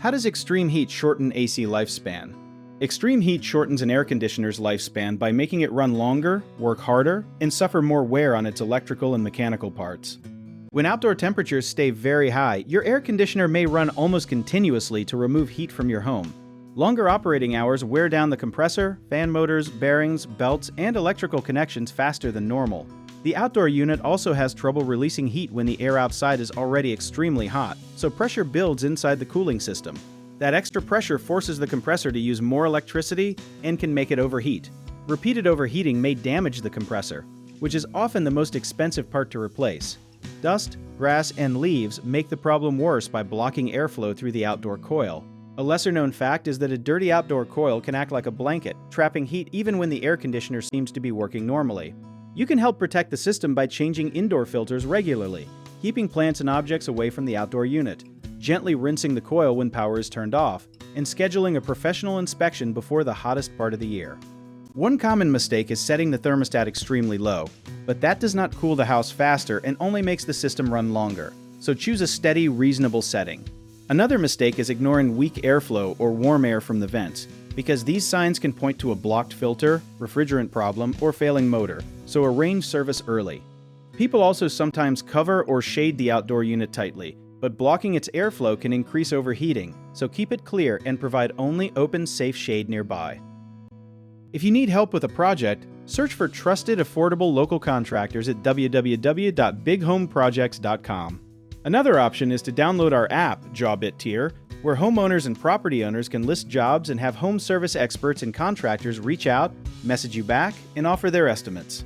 How does extreme heat shorten AC lifespan? Extreme heat shortens an air conditioner's lifespan by making it run longer, work harder, and suffer more wear on its electrical and mechanical parts. When outdoor temperatures stay very high, your air conditioner may run almost continuously to remove heat from your home. Longer operating hours wear down the compressor, fan motors, bearings, belts, and electrical connections faster than normal. The outdoor unit also has trouble releasing heat when the air outside is already extremely hot, so pressure builds inside the cooling system. That extra pressure forces the compressor to use more electricity and can make it overheat. Repeated overheating may damage the compressor, which is often the most expensive part to replace. Dust, grass, and leaves make the problem worse by blocking airflow through the outdoor coil. A lesser-known fact is that a dirty outdoor coil can act like a blanket, trapping heat even when the air conditioner seems to be working normally. You can help protect the system by changing indoor filters regularly, keeping plants and objects away from the outdoor unit, gently rinsing the coil when power is turned off, and scheduling a professional inspection before the hottest part of the year. One common mistake is setting the thermostat extremely low, but that does not cool the house faster and only makes the system run longer, so choose a steady, reasonable setting. Another mistake is ignoring weak airflow or warm air from the vents, because these signs can point to a blocked filter, refrigerant problem, or failing motor, so arrange service early. People also sometimes cover or shade the outdoor unit tightly, but blocking its airflow can increase overheating, so keep it clear and provide only open, safe shade nearby. If you need help with a project, search for trusted, affordable local contractors at www.bighomeprojects.com. Another option is to download our app, JobIt Tier, where homeowners and property owners can list jobs and have home service experts and contractors reach out, message you back, and offer their estimates.